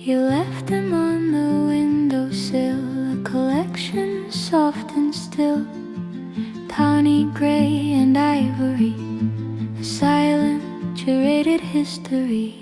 He left them on the windowsill, a collection soft and still, tawny gray and ivory, a silent, curated history.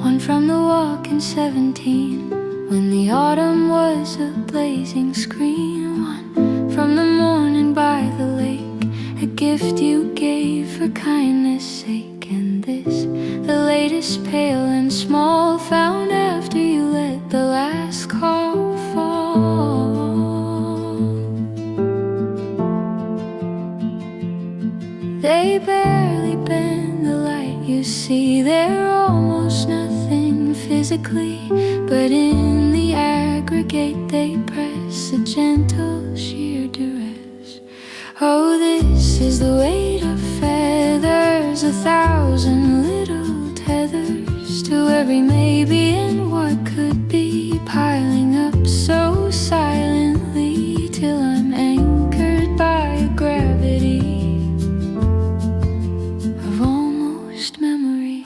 One from the walk in 17, when the autumn was a blazing screen. One from the morning by the lake, a gift you gave for kindness' sake. And this, the latest, pale and small, found after you let the last call fall. They barely bend the light, you see. They're almost nothing physically, but in the aggregate they press a gentle sheer duress. Oh, this is the weight of feathers, 1,000 little tethers to every maybe and what could be, piling up so silently till I'm anchored by a gravity of almost memory.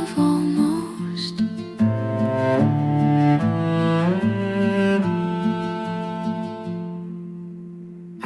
Of almost.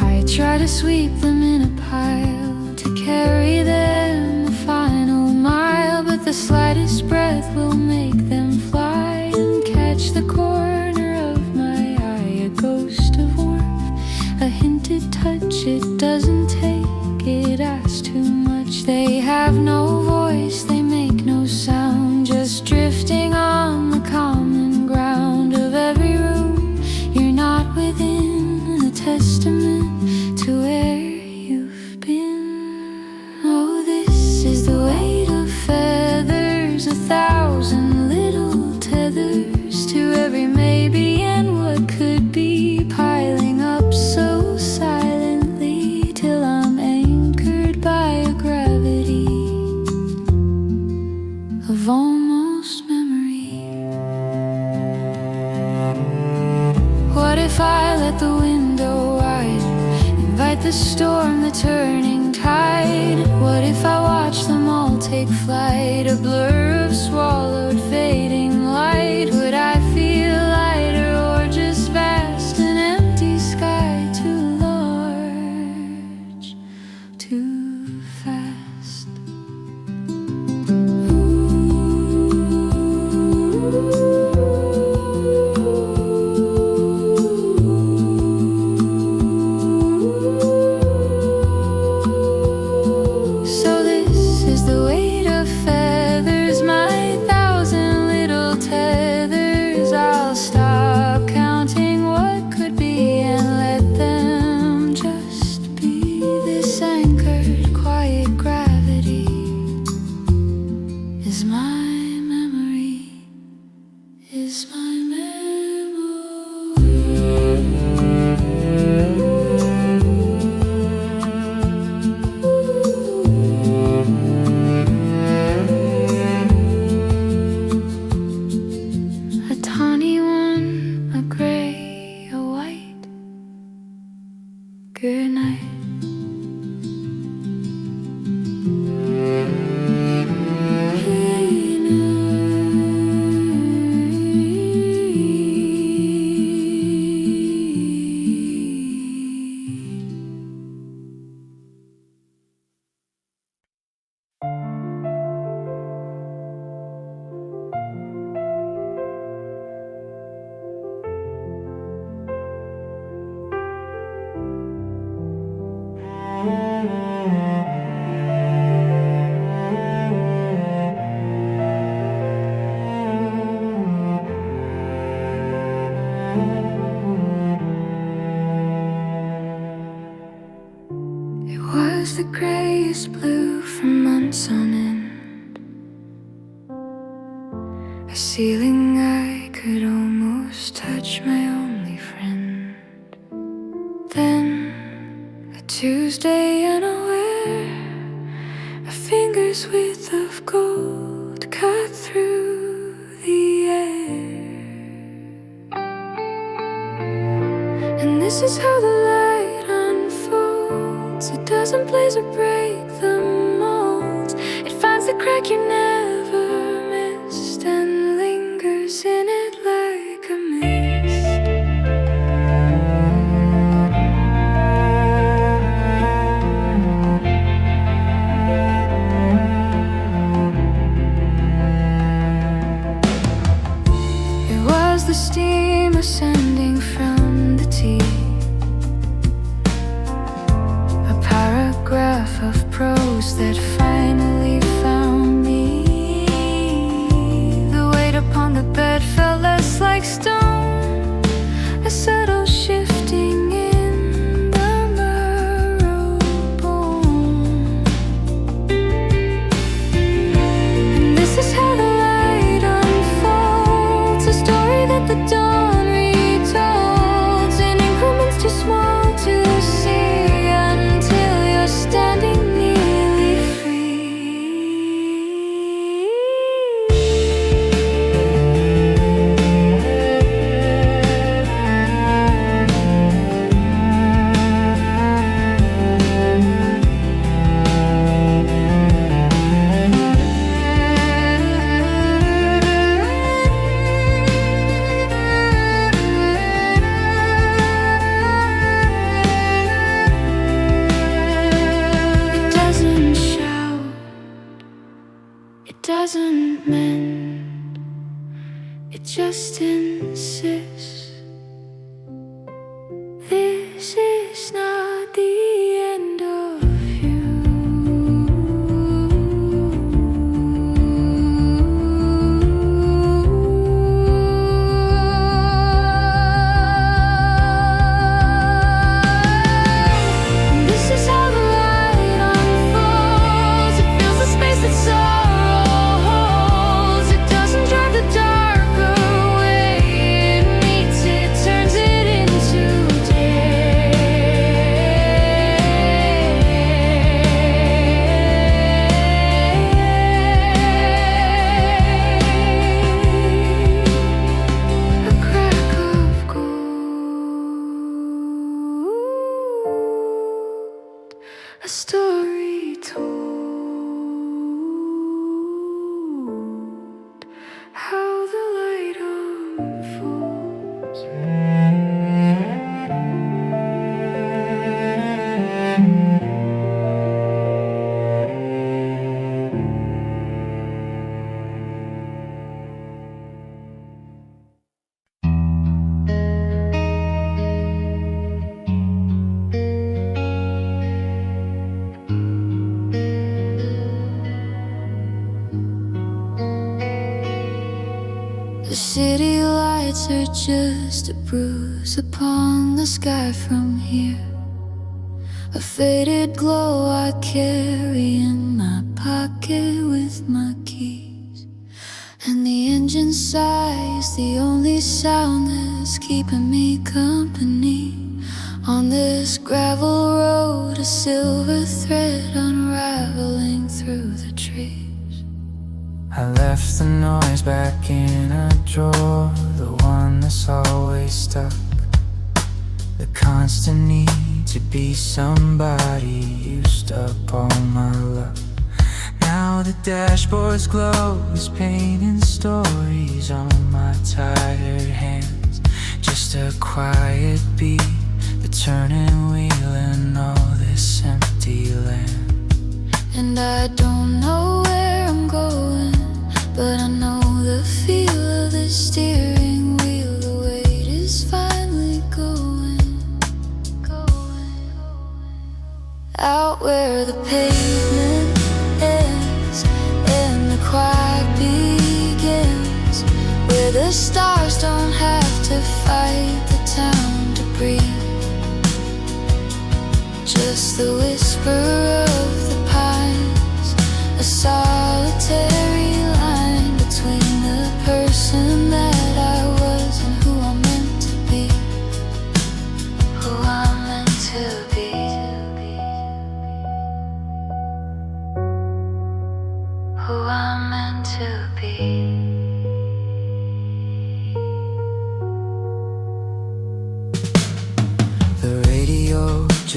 I try to sweep them in a pile, to carry them a final mile, but the slightest breath will make them fly and catch the corner of my eye. A ghost of warmth, a hinted touch, it doesn't take, it asks too much. They have no voice, they make no sound, just drifting on the common ground of every room. You're not within, a testament to where you've been. Oh, this is the weight of feathers, 1,000 little tethers to every maybe and what could be, piling up so silently till I'm anchored by a gravity of almost memory. What if I let the window wide, invite the storm, the turning tide? What if I watch them all take flight, a blur of swallowed fading light? Would I feel lighter or just vast, an empty sky too large, too fast? So this is the weight of feathers, my 1,000 little tethers. I'll stop counting what could be and let them just be. This anchored, quiet gravity is my memory, is my a tawny one, a gray, a white. Good night. It was the grayest blue for months on end, a ceiling I could almost touch, my only friend. Then a Tuesday unaware, a finger's width of gold cut through this is how the light unfolds. It doesn't blaze or break the molds. It finds the crack you never missed and lingers in it like a mist. It was the steam ascending from the tea, a paragraph of prose that finally found me. The weight upon the bed felt less like stone, a subtle shifting in the marrow bone. And this is how the light unfolds, a story that the dawn retold, in increments too small to see until you're standing nearly doesn't mend, it just insists. This is not the end of you. This is how the light unfolds. It fills the space that's a story told, how the light unfolds. The city lights are just a bruise upon the sky from here, a faded glow I carry in my pocket with my keys. And the engine sigh is the only sound that's keeping me company. On this gravel road, a silver thread unraveling through the trees. I left the noise back in a drawer, the one that's always stuck. The constant need to be somebody used up all my luck. Now the dashboard's glow is painting stories on my tired hands. Just a quiet beat, the turning wheel in all this empty land. And I don't know where I'm going, but I know the feel of the steering wheel. The weight is finally going out where the pavement ends and the quiet begins, where the stars don't have to fight the town to breathe. Just the whisper of the pines, a solitary line between the person that I was and who I'm meant to be. Who I'm meant to be. Who I'm meant to be.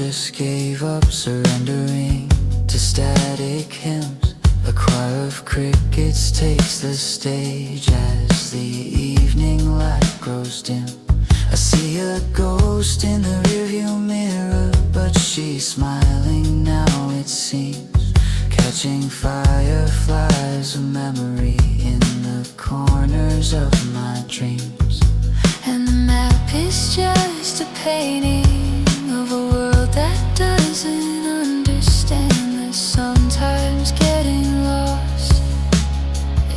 just gave up, surrendering to static hymns. A choir of crickets takes the stage as the evening light grows dim. I see a ghost in the rearview mirror, but she's smiling now, it seems, catching fireflies of memory in the corners of my dreams. And the map is just a painting of a world that doesn't understand that sometimes getting lost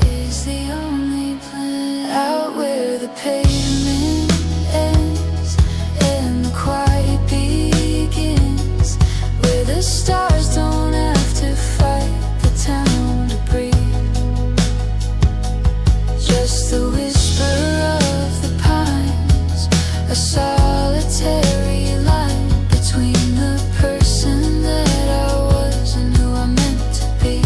is the only plan. Out where the pavement ends and the quiet begins, where the stars don't have to fight the town to breathe. Just the whisper of the pines, a solitary line between the person that I was and who I meant to be.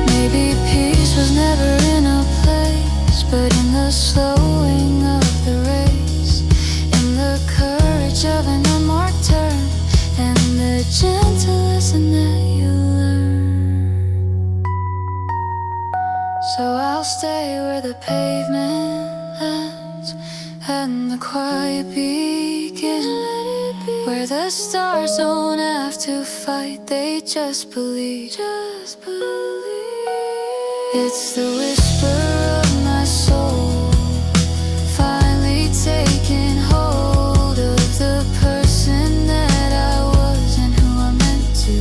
Maybe peace was never in a place, but in the slowing of the race, in the courage of an unmarked turn, and the gentle lesson that you learn. So I'll stay where the pavement ends and the quiet begins, where the stars don't have to fight, they just believe. It's the whisper of my soul, finally taking hold of the person that I was and who I meant to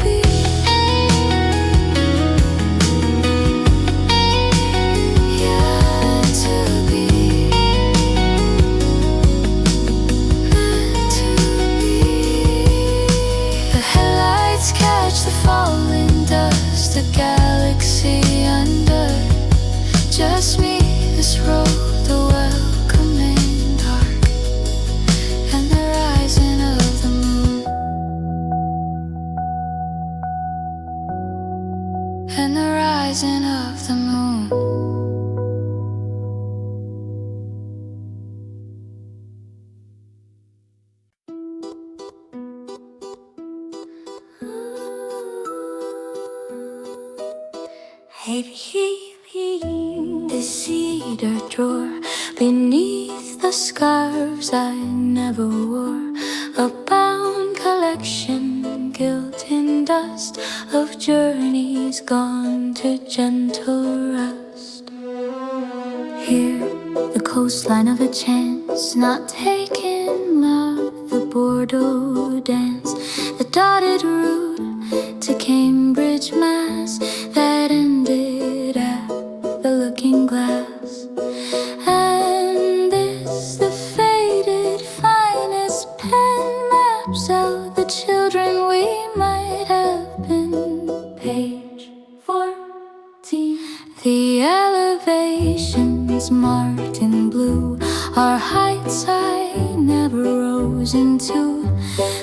be. Yeah, to be. Meant to be. The headlights catch the falling dust, a galaxy under. Just me, this road, the welcoming dark, and the rising of the moon, and the rising of the moon. The cedar drawer beneath the scarves I never wore, a bound collection, guilt in dust of journeys gone to gentle rest. Here, the coastline of a chance not taken, not the Bordeaux dance, the dotted route to Cambridge, Mass, that ended at the Looking Glass. And this, the faded finest pen, maps out the children we might have been. Page 14. The elevations marked in blue are heights I never rose into.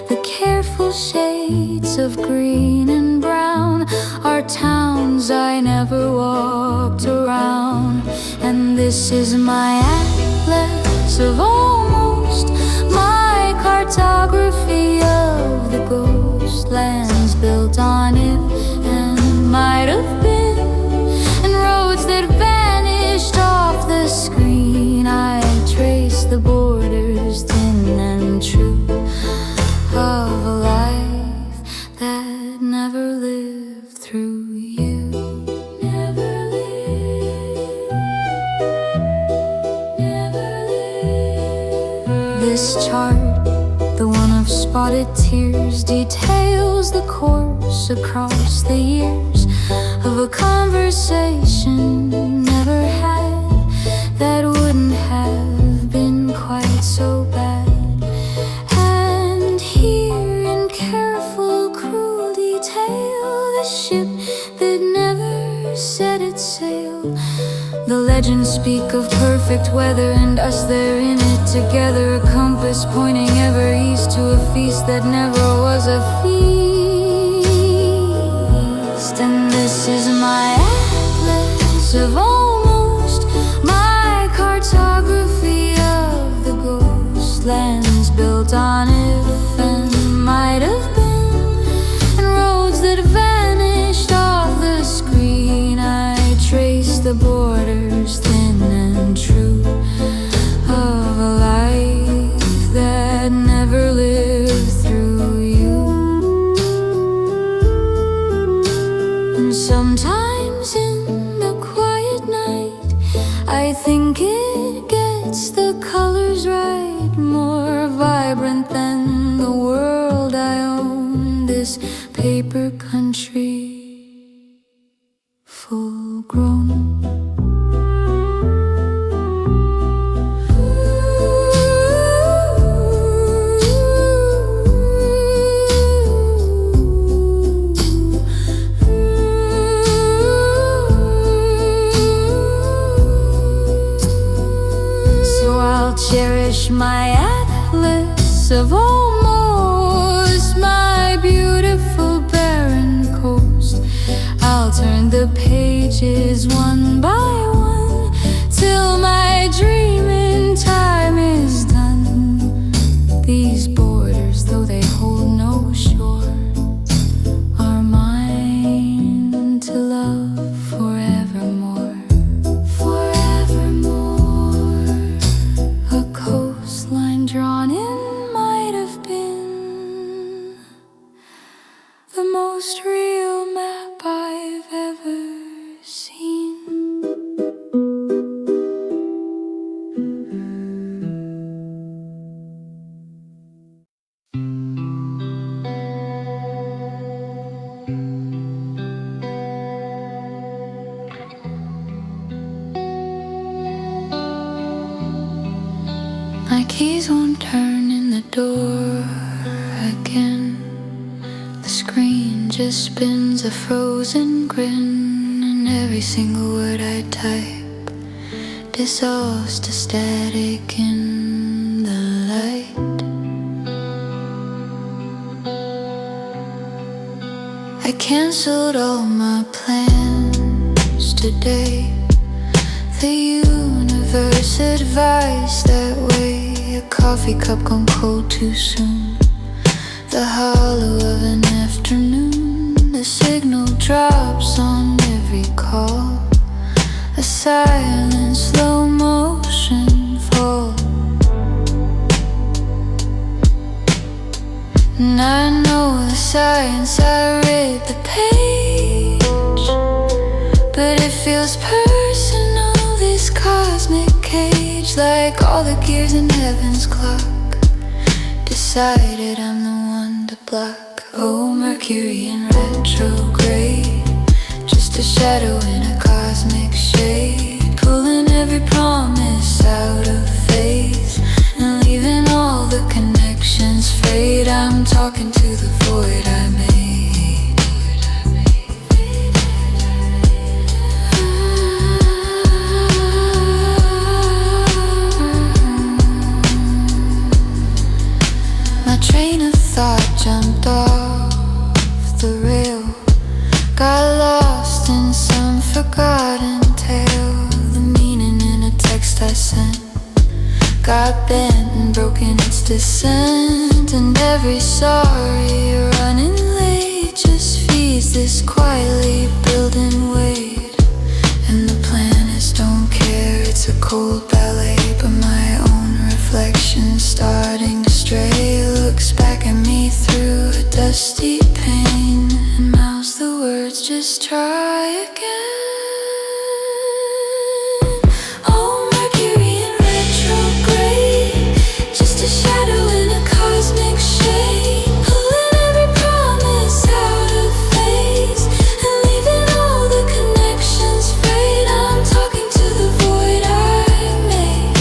The careful shades of green and brown are towns I never walked around. And this is my atlas of almost, my cartography of the ghost lands built on it and might have been, and roads that vanished off the screen. I trace the borders thin and true of a life that never lived through you. Never lived, never lived. This chart, the one of spotted tears, details the course across the years of a conversation never had, that wouldn't have been quite so bad that never set its sail. The legends speak of perfect weather and us there in it together. A compass pointing ever east to a feast that never was a feast. And this is my atlas of almost, my cartography of the ghost lands built on if and might have been, and roads that vanished off the screen. I trace the borders thin and true of a life that never lived through you. And sometimes in the quiet night, I think it gets the colors right, more vibrant than the world I own. This paper country, full grown. Cherish my atlas of almost, my beautiful barren coast. I'll turn the pages one by one till my dream in time is done. These borders, though they hold no shore, are mine to love forevermore. Drawn in might have been the most real map I've ever seen. My keys won't turn in the door again. The screen just spins a frozen grin, and every single word I type dissolves to static in the light. I canceled all my plans today. The universe advised that way. A coffee cup gone cold too soon. The hollow of an afternoon. The signal drops on every call. A silent slow motion fall. And I know the science, I read the page, but it feels personal, this cosmic cage. Like all the gears in heaven's clock decided I'm the one to block. Oh, Mercury in retrograde, just a shadow in a cosmic shade, pulling every promise out of phase and leaving all the connections fade. I'm talking to the void I made. Train of thought jumped off the rail, got lost in some forgotten tale. The meaning in a text I sent got bent and broken its descent. And every sorry running late just feeds this quietly building weight. And the planets don't care, it's a cold ballet, but my own reflection starting to stray looks back at me through a dusty pane and mouths the words, just try again. Oh, Mercury in retrograde, just a shadow in a cosmic shade, pulling every promise out of phase and leaving all the connections frayed. I'm talking to the void I made.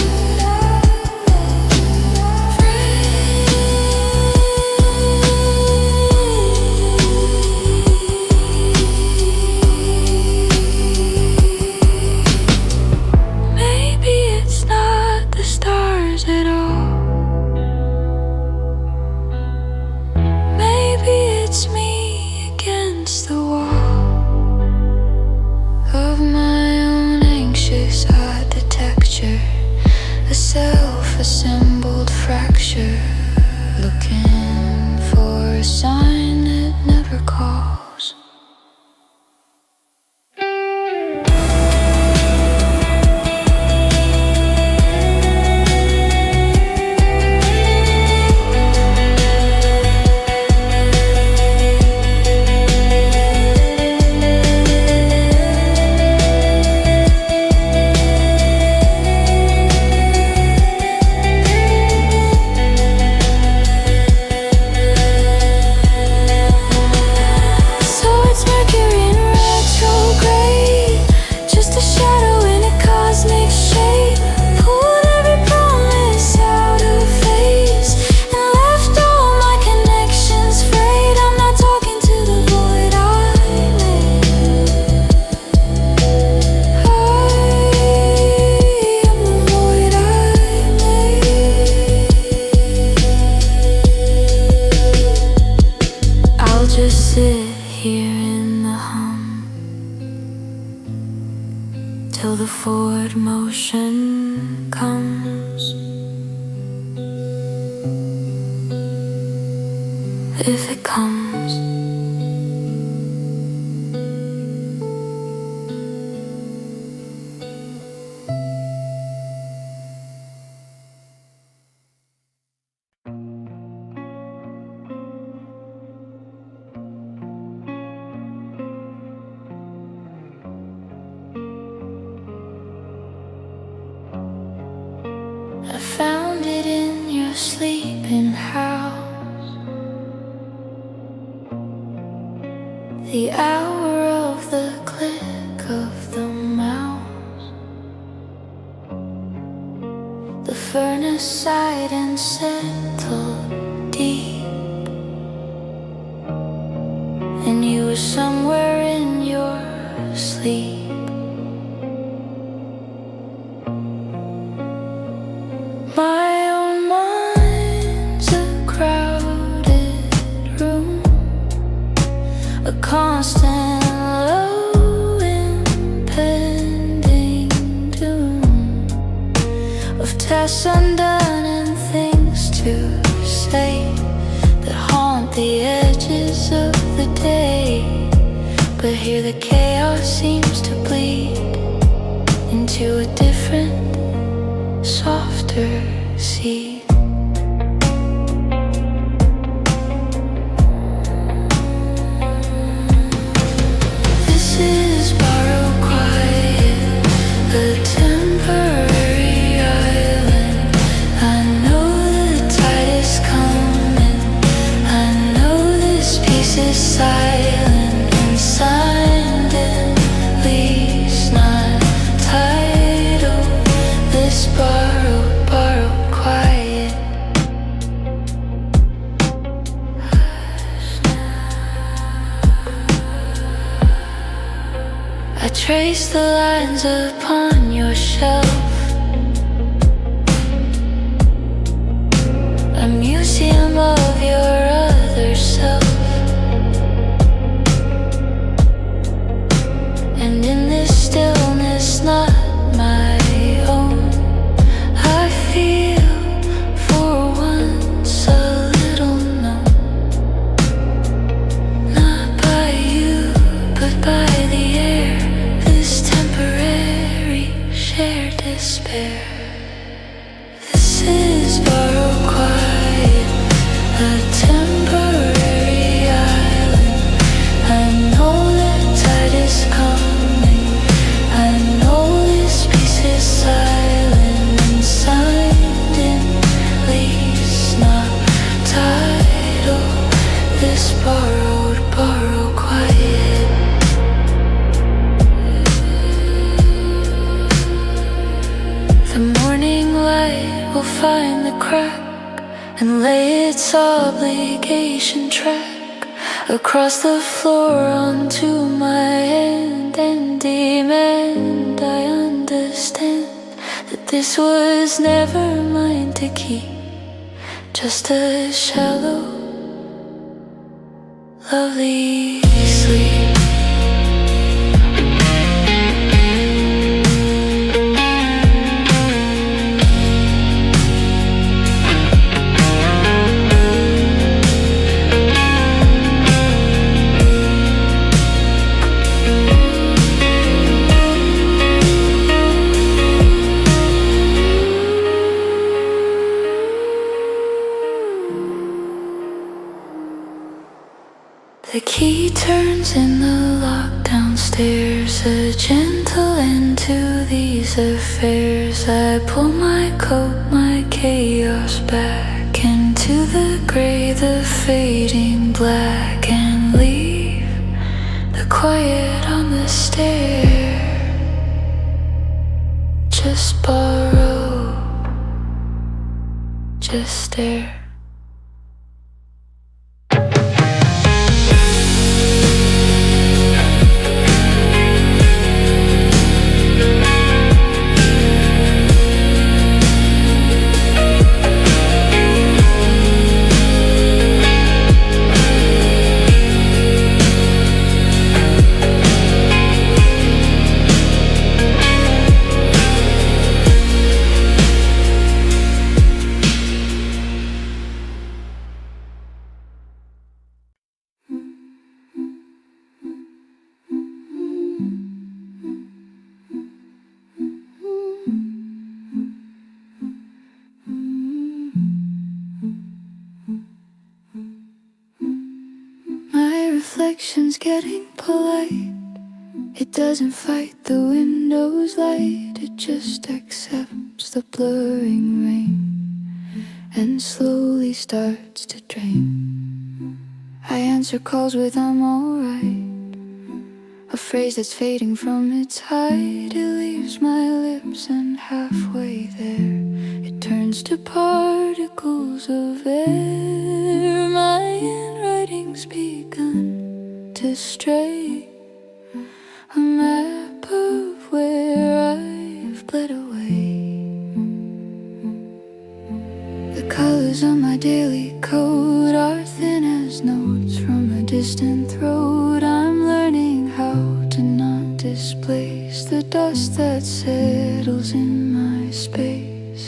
till the forward motion comes. If it comes. I found it in your sleeping house, the hour of the click of the mouse. The furnace sighed and settled deep, and you were somewhere in your sleep. My own mind's a crowded room, a constant low impending doom of tasks undone and things to say that haunt the edges of the day. But here the chaos seems to bleed into a different, softer seed. This is borrowed quiet, a temporary island. I know the tide is coming, I know this piece is silent and signed in lease, not title. This borrowed quiet. I trace the lines upon your shelf, a museum of your other self. And in this stillness not my own, I feel for once a little known, not by you, but by the air, this temporary shared despair. This is borrowed quiet, a temporary island. I know the tide is coming, I know this piece is silent and signed in lease, not title. This borrowed quiet. The morning light will find the crack and lay its obligation track across the floor onto my hand and demand I understand that this was never mine to keep, just a shallow, lovely sleep. The key turns in the lock downstairs, a gentle end to these affairs. I pull my coat, my chaos back into the gray, the fading black, and leave the quiet on the stair. Just borrow, just stare. reflections getting polite. It doesn't fight the window's light, it just accepts the blurring rain and slowly starts to drain. I answer calls with "I'm alright," a phrase that's fading from its height. It leaves my lips and halfway there it turns to particles of air. My handwriting's begun to stray, a map of where I've bled away. The colors on my daily coat are thin as notes from a distant throat. I'm learning how to not displace the dust that settles in my space.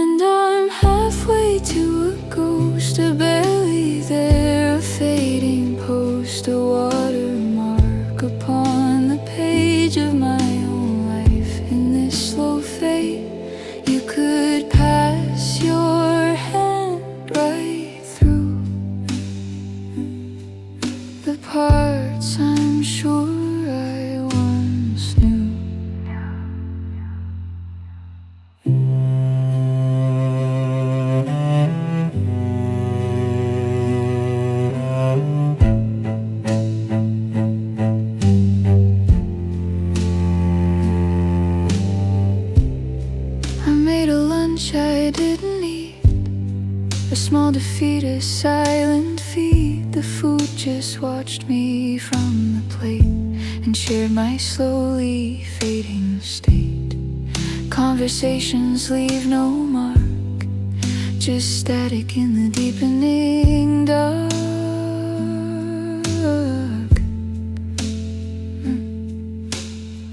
And I'm halfway to a ghost, a barely there, a fading post, a watermark upon the page of my own life. In this slow fade, you could pass your hand right through the parts I'm sure I once knew. I made a lunch I didn't eat, a small defeat, a silent feat. The food just watched me from the plate and shared my slowly fading state. Conversations leave no mark, just static in the deepening dark.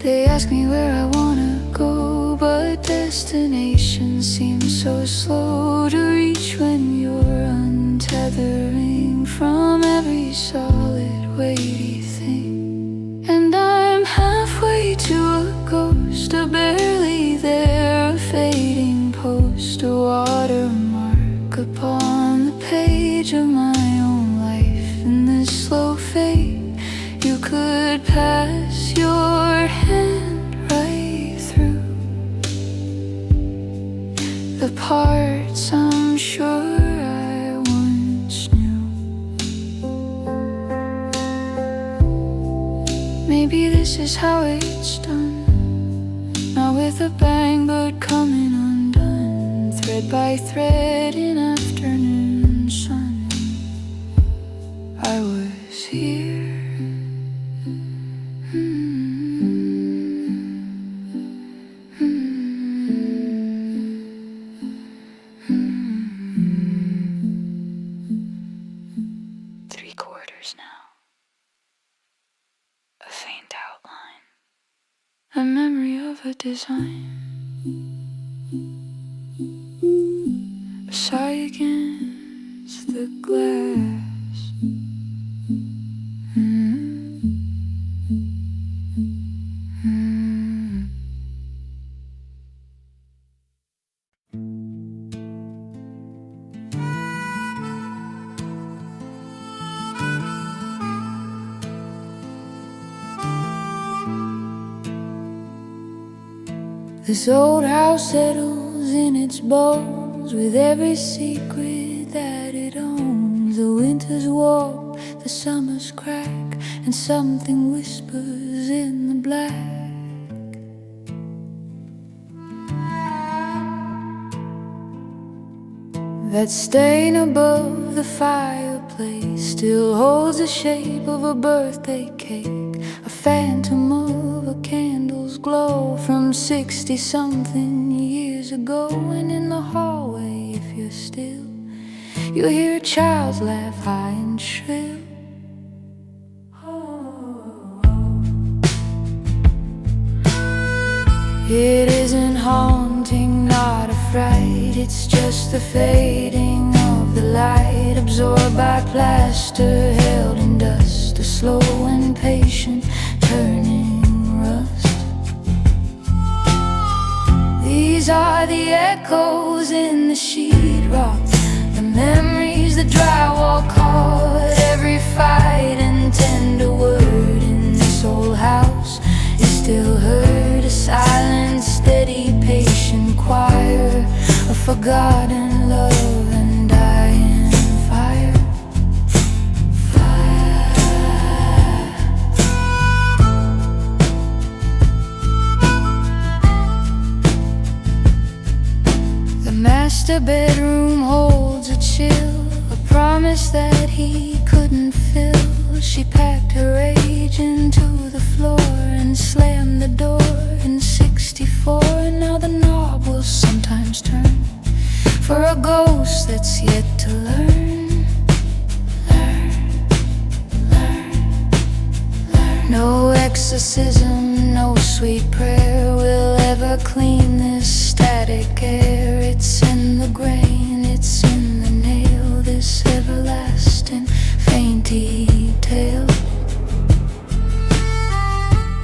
They ask me where I wanna go, but destination seems so slow to reach when you're untethering from every solid weighty thing. And I'm halfway to a ghost, a barely there, a fading post, a watermark upon the page of my own life. In this slow fade, you could pass your hand right through the parts I'm sure I once knew. Maybe this is how it's done, not with a bang but coming undone, thread by thread in afternoon sun. I was here. Now, a faint outline, a memory of a design, a sigh against the glass. This old house settles in its bones with every secret that it owns. The winter's warp, the summer's crack, and something whispers in the black. That stain above the fireplace still holds the shape of a birthday cake, a phantom of a candle's glow from 60-something years ago. And in the hallway, if you're still, you'll hear a child's laugh high and shrill. It isn't haunting, not a fright, it's just the fading of the light, absorbed by plaster, held in dust, a slow and patient turning rust. These are the echoes in the sheetrock, the memories that drywall caught every fight and tender word in this old house is still heard. A silent, steady, patient choir of forgotten love and dying fire. The master bedroom holds a chill, a promise that he couldn't fill. She packed her rage into the floor and slammed the door in '64. And now the knob will sometimes turn for a ghost that's yet to learn. No exorcism, no sweet prayer will ever clean this static air. It's in the grain, it's in the nail, this everlasting faint detail.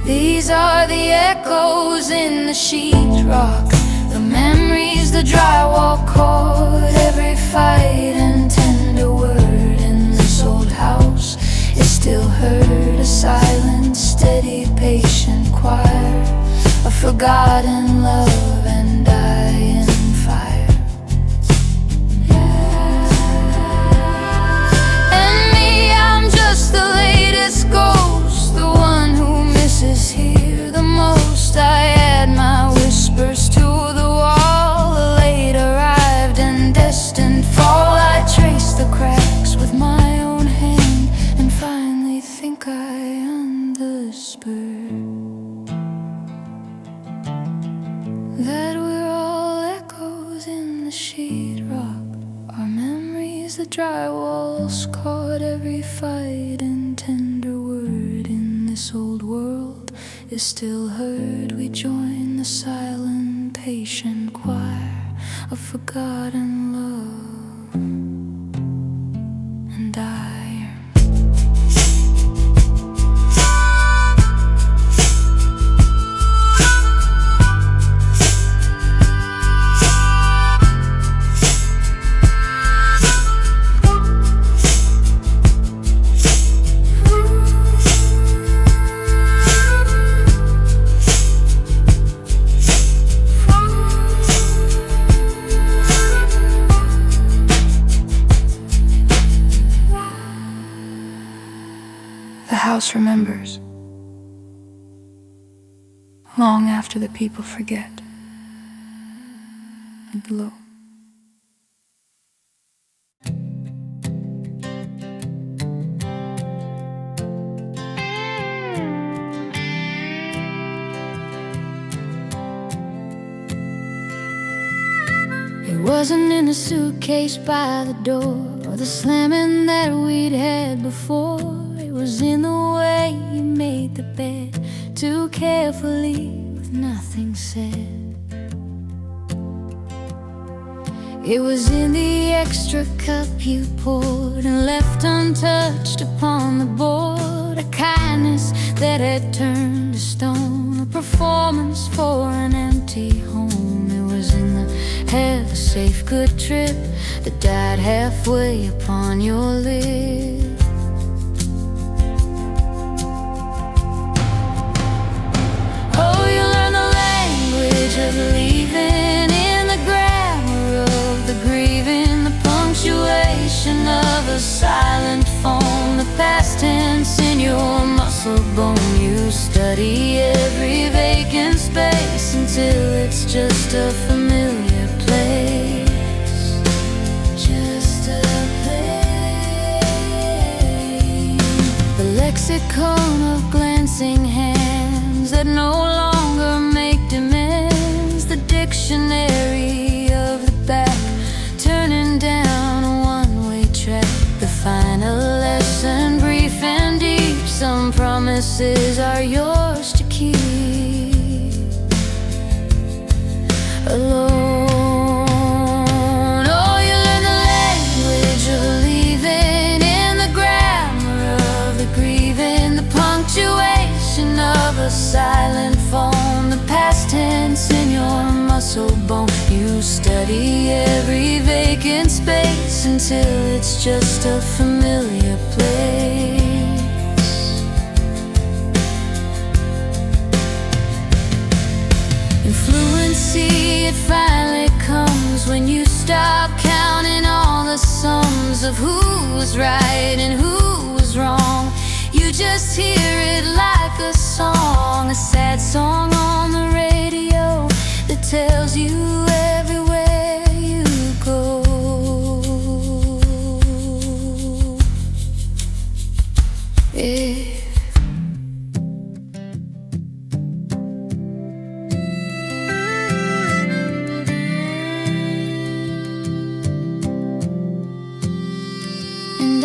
These are the echoes in the sheetrock, the memories the drywall caught. Every fight and tender word in this old house is still heard. A silent, steady, patient choir of forgotten love and dying fire. And me, I'm just the latest ghost, the one who misses here the most. I add my whispers to the wall, a late arrived and destined fall. I trace the cracks with my own hand and finally think I understood that we're all echoes in the sheetrock, our memories the drywall's caught. Every fight and tender word in this old world is still heard. We join the silent, patient choir of forgotten love and I. The house remembers, long after the people forget and glow. It wasn't in the suitcase by the door or the slamming that we'd had before. It was in the way you made the bed too carefully with nothing said. It was in the extra cup you poured and left untouched upon the board. A kindness that had turned to stone, a performance for an empty home. It was in the have a safe good trip that died halfway upon your lips. Of leaving, in the grammar of the grieving, the punctuation of a silent phone, the past tense in your muscle bone. You study every vacant space until it's just a familiar place. Just a place. The lexicon of glancing hands that no longer make demands. The dictionary of the back, turning down a one-way track. The final lesson, brief and deep. Some promises are yours to keep alone. Oh, you learn the language of leaving, in the grammar of the grieving, the punctuation of a silent phone, the past tense in your mind. muscle bone. You study every vacant space until it's just a familiar place. Fluency, it finally comes when you stop counting all the sums of who was right and who was wrong. You just hear it like a song, a sad song on the radio that tells you everywhere you go. Yeah.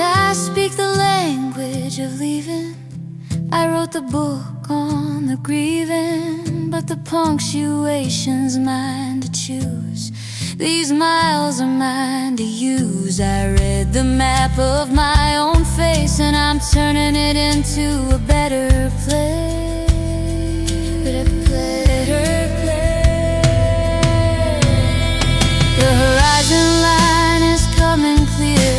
I speak the language of leaving. I wrote the book on the grieving, but the punctuation's mine to choose. These miles are mine to use. I read the map of my own face, and I'm turning it into a better place. The horizon line is coming clear.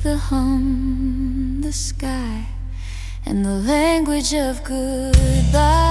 The hum, the sky, and the language of goodbye.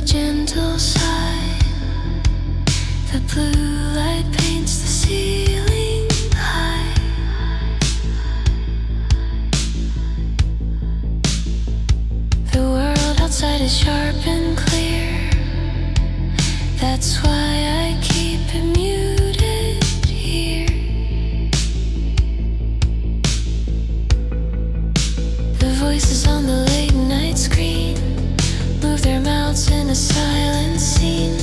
Gentle sigh. The blue light paints the ceiling high. The world outside is sharp and clear. That's why I keep it muted here. The voices on the late night screen move their mouths in a silent scene,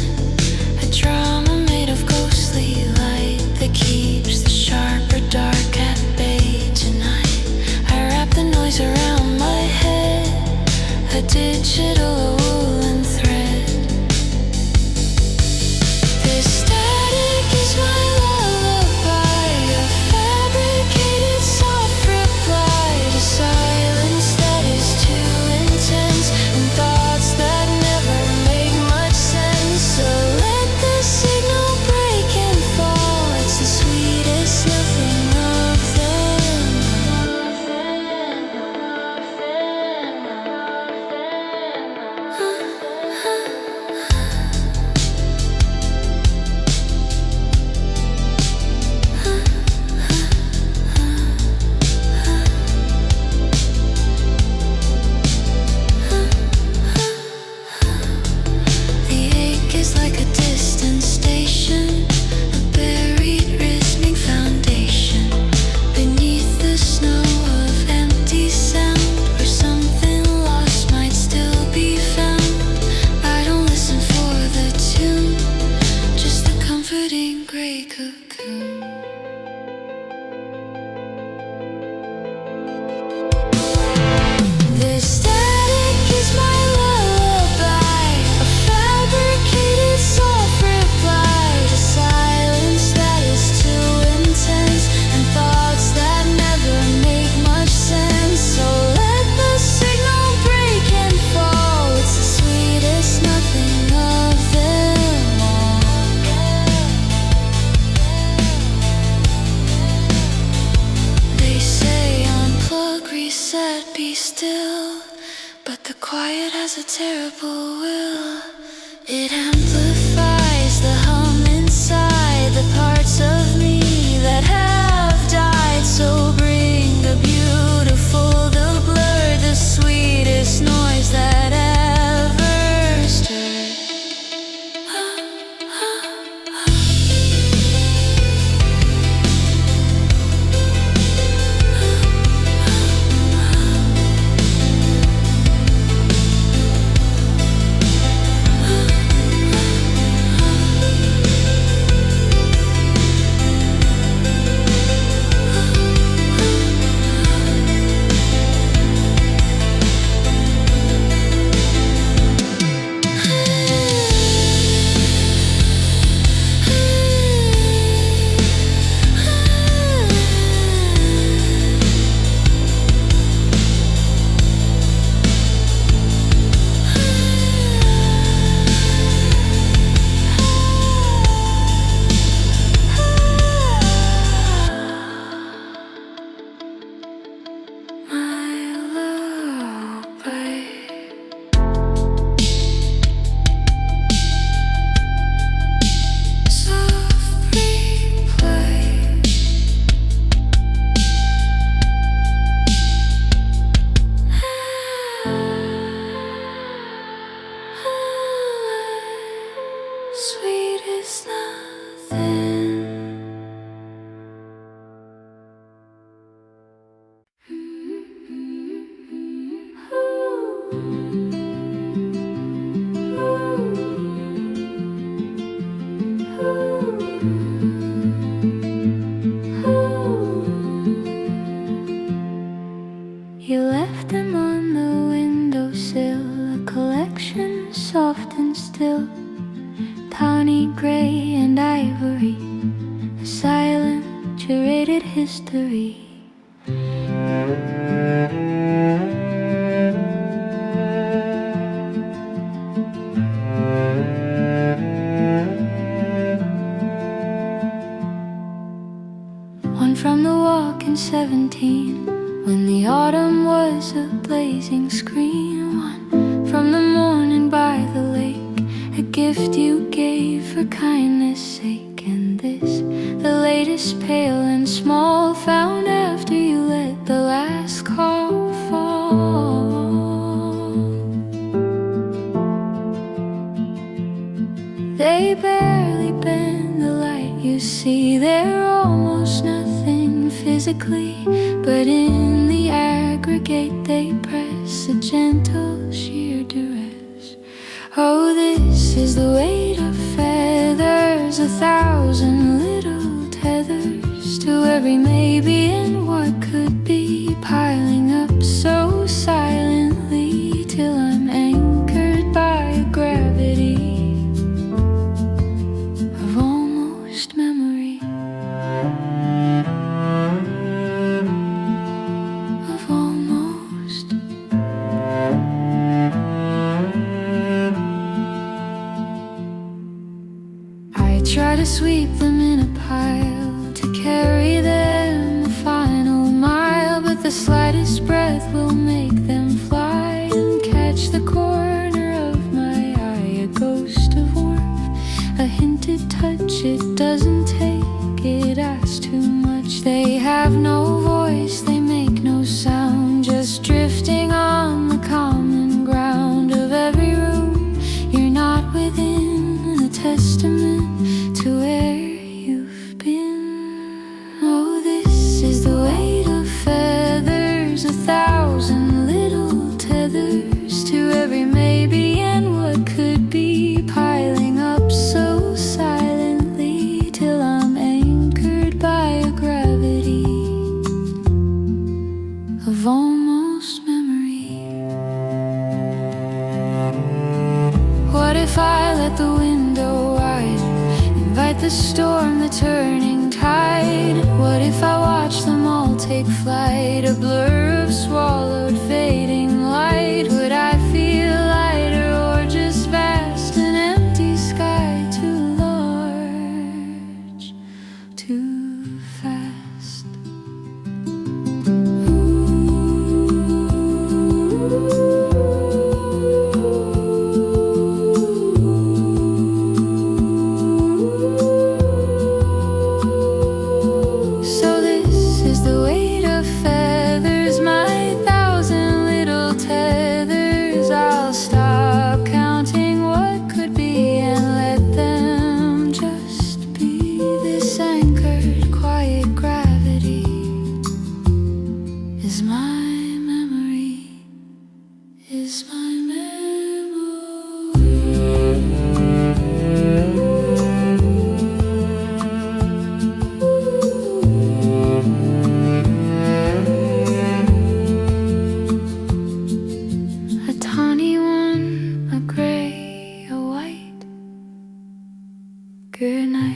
a drama made of ghostly light that keeps the sharp or dark at bay tonight. I wrap the noise around my head, a digital woolen thread. This static is my lullaby, a fabricated soft reply to silence that is too intense, and thoughts that never make much sense. So let the signal break and fall. It's the sweetest nothing of them. The ache is like a distant station, a buried rhythmic foundation beneath the snow of empty sound, where something lost might still be found. I don't listen for the tune, just the comforting gray cocoon. This static is my lullaby, a fabricated soft reply to silence that is too intense, and thoughts that never make much sense. So let the signal break and fall. It's the sweetest nothing of them all. They say unplug, reset, be still, but The quiet has a terrible will. It amplifies the hum inside the parts of me that have died. So bring the beautiful, the blurred, the sweetest noise that ever stirred. Sweet as nothing. You left them on the windowsill, a collection soft and still, tawny gray and ivory, a silent curated history. One from the walk in 17, when the autumn was a blazing screen. One from the morning by the lake, a gift you gave for kindness' sake. And this, the latest, pale and small, found after you let the last call fall. They barely bend the light, you see. They're almost nothing physically, but in the aggregate they press a gentle sheer duress. Oh, this is the weight of feathers, 1,000 little tethers to every maybe and what could be, piling up so silently till I'm anchored by gravity of almost memory. Of almost. I try to sweep them in a pile, to carry them the final mile, but the slightest breath will make them fly and catch the corner of my eye. A ghost of warmth, a hinted touch, it doesn't take, it asks too much. They have no voice, they make no sound, just drifting on the common ground of every room. You're not within, a testament to where you've been. Oh, this is the weight of feathers, 1,000 little tethers to every maybe and what could be, piling up so silently till I'm anchored by a gravity of almost memory. What if I let the window wide, invite the storm, the turning tide? What if I watch them all take flight, a blur of swallowed fading light? Would I feel lighter or just vast, an empty sky too large, too fast? Ooh. is my memory, is my a tawny one, a gray, a white. Good night.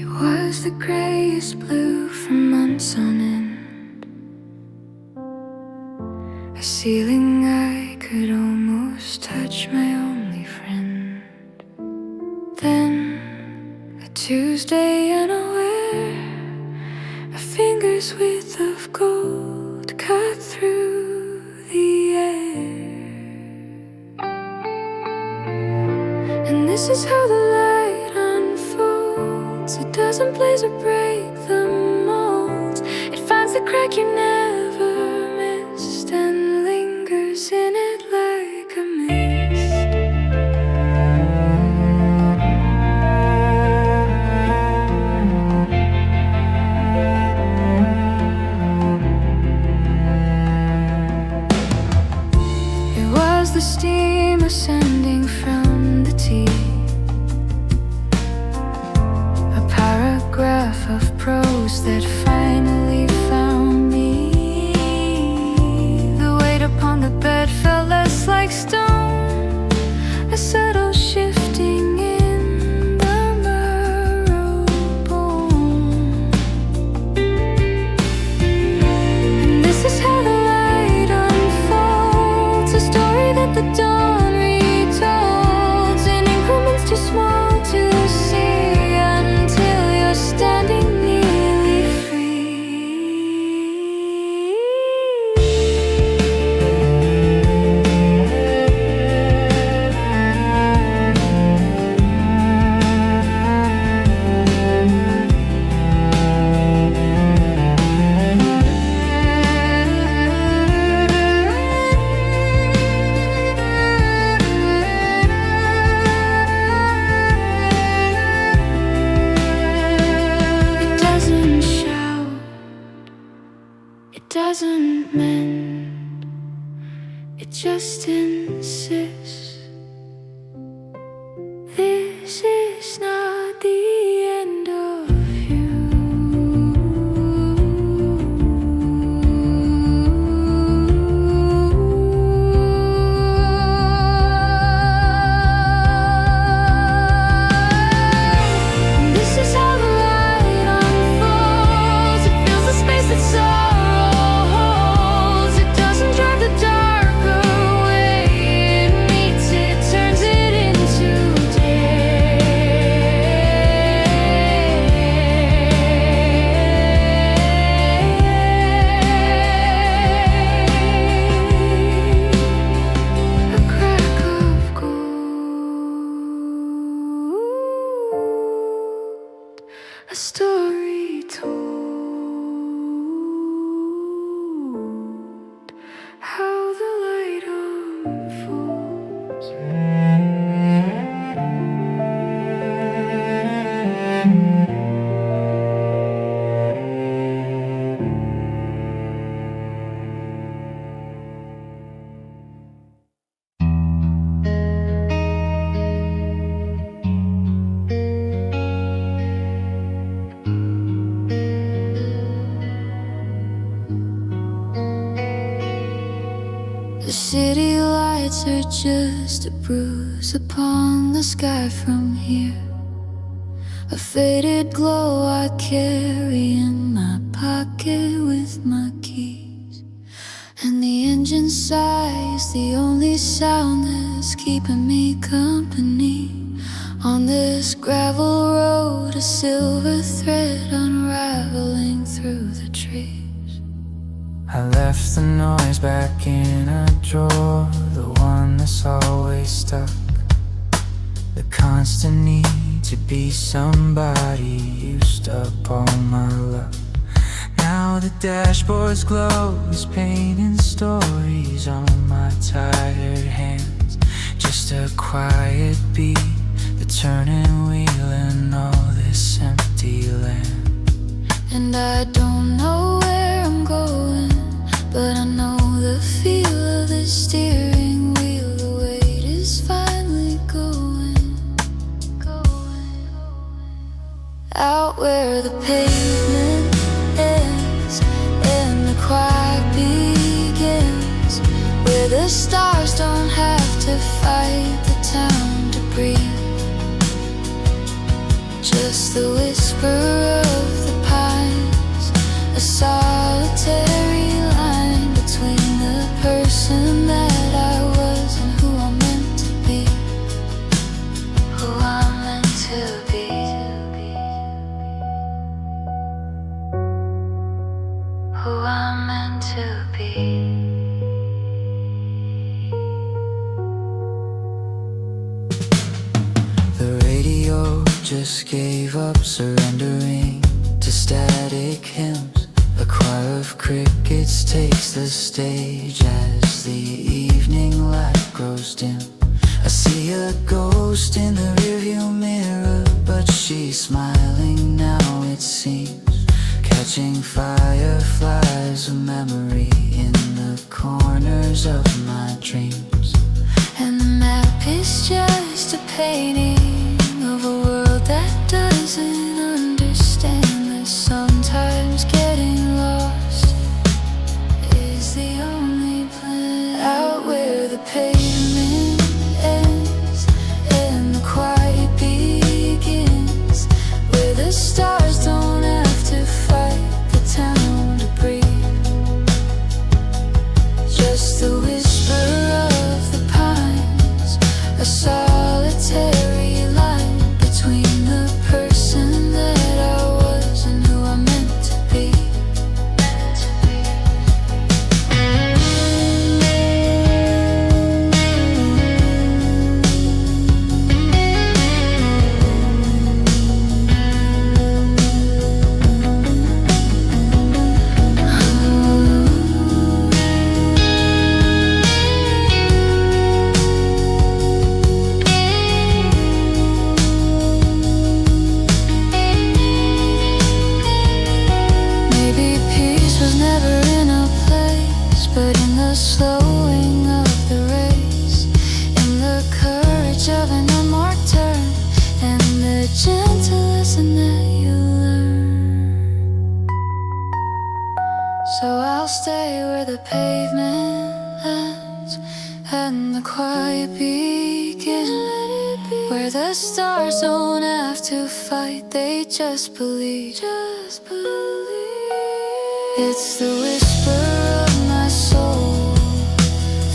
It was the grayest blue for months on end, a ceiling I could almost touch, my only friend. Then a Tuesday unaware, a finger's width of gold cut through the air. And this is how the light unfolds. It doesn't blaze or break the molds. It finds the crack you never missed and lingers in it like a mist. It was the steam ascending from the tea, of prose that finally found me. The weight upon the bed felt less like stone, a subtle shifting in the marrow bone. And this is how the light unfolds, a story that the dawn retolds in increments too small to see. Standing nearly free. It doesn't mend, it just insists. This is not the end of you. This is how the light unfolds. It fills the space that's a story told, how the light unfolds. The city lights are just a bruise upon the sky from here, a faded glow I carry in my pocket with my keys. engine sigh is the only sound that's keeping me company. On this gravel road, a silver thread unraveling through the trees. I left the noise back in a drawer, the one that's always stuck. The constant need to be somebody used up all my luck. Now the dashboard's glow is painting stories on my tired hands. Just a quiet beat, the turning wheel in all this empty land. And I don't know where I'm going, but I know the feel of the steering wheel. The weight is finally going out where the pavement ends and the quiet begins, where the stars don't have to fight the town to breathe. Just the whisper of the pines, a solitary line between the person that I was and who I'm meant to be. Who I'm meant to be. Who I'm meant to be. The radio just gave up, surrendering to static hymns. A choir of crickets takes the stage as the evening light grows dim. I see a ghost in the rearview mirror, but she's smiling now, it seems, catching fireflies of memory in the corners of my dreams. And the map is just a painting of a world that doesn't understand that sometimes getting lost is the only plan. Out where the pavement ends and the quiet begins, where the stars don't have to fight the town to breathe. Just the whisper of the pines, a solitary line between the person that I was and who I'm meant to be. Maybe peace was never in a place, but in the slowing of the race, in the courage of an unmarked turn, and the gentle lesson that you learn. So I'll stay where the pavement ends and the quiet begins, where the stars don't have to fight, they just believe. It's the whisper of my soul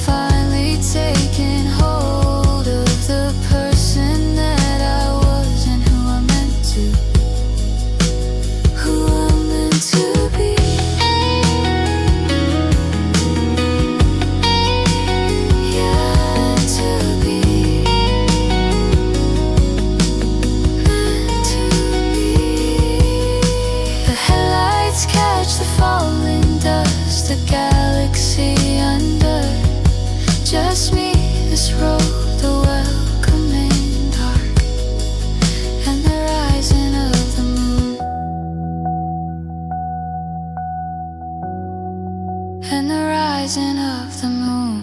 finally taking hold of the person that I was and who I'm meant to, who I'm meant to be. Yeah, meant to be. Meant to be. The headlights catch the falling dust, the galaxy under. Just me, this road, the welcoming dark, and the rising of the moon, and the rising of the moon.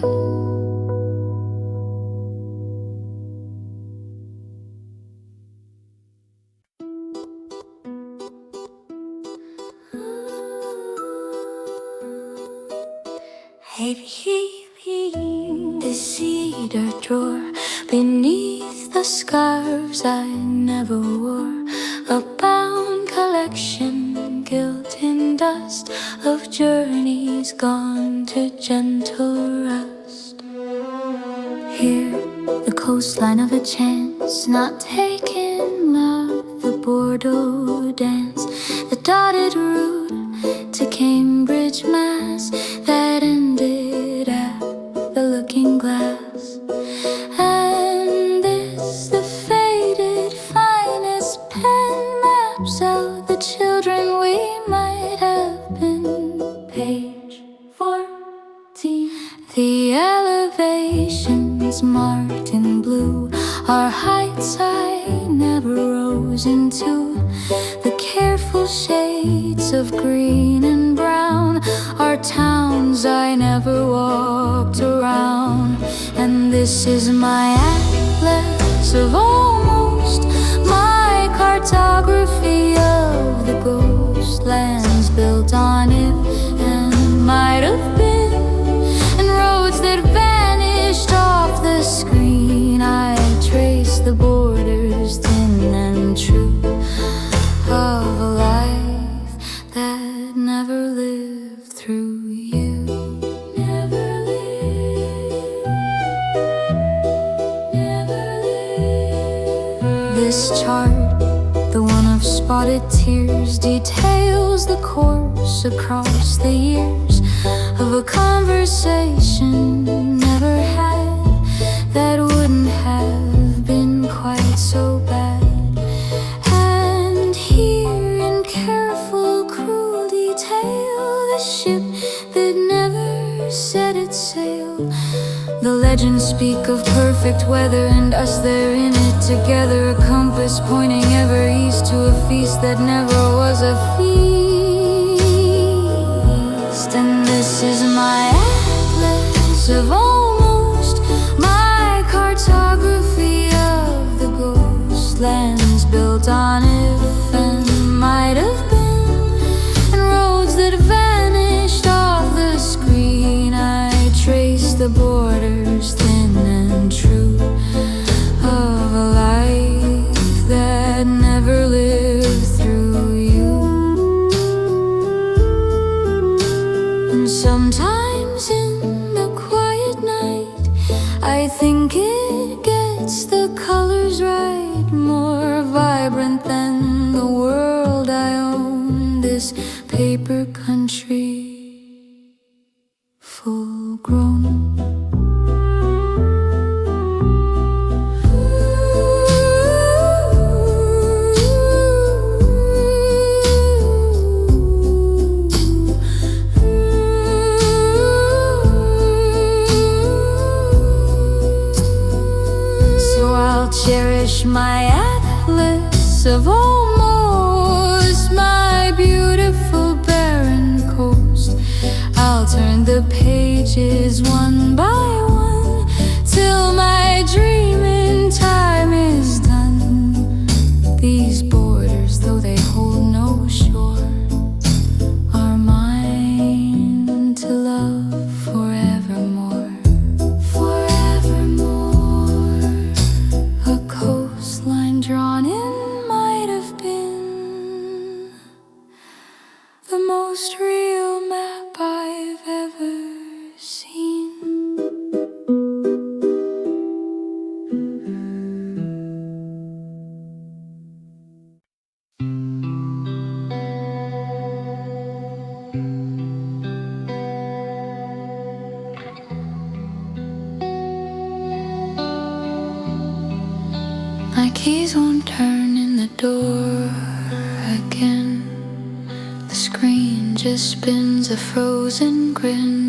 Maybe the cedar drawer beneath the scarves I never wore, a bound collection, guilt in dust of journeys gone came to gentle rest. Here, the coastline of a chance, not taking love, the Bordeaux dance, the dotted route to Cambridge, Mass, that ended at the Looking Glass. And this, the faded finest pen maps out the children we might have been. Page 14. The elevations marked in blue are heights I never rose into. The careful shades of green and brown are towns I never walked around. And this is my atlas of almost, my cartography of the ghost lands built on it and might have been, and roads that vanished off the screen. I trace the borders thin and true of a life that never lived through you. Never lived, never lived. This chart, the one of spotted tears, details the course across the years of a conversation never had, that wouldn't have been quite so bad. And here in careful, cruel detail, the ship that never set its sail. The legends speak of perfect weather and us there in it together, a compass pointing ever east to a feast that never was a feast. And this is my atlas of almost, my cartography of the ghost lands built on if and might have been, and roads that vanished off the screen. I trace the borders thin and true of a life that never lived through you. And sometimes in the quiet night, I think it gets the colors right, more vibrant than the world I own, this paper country, full grown. Cherish my atlas of almost, my beautiful barren coast. I'll turn the pages one by one till my dream in time is done. These borders, though they hold no shore, are mine to love forevermore. Drawn in might have been the most real map I've ever seen. My keys won't turn in the door again. The screen just spins a frozen grin.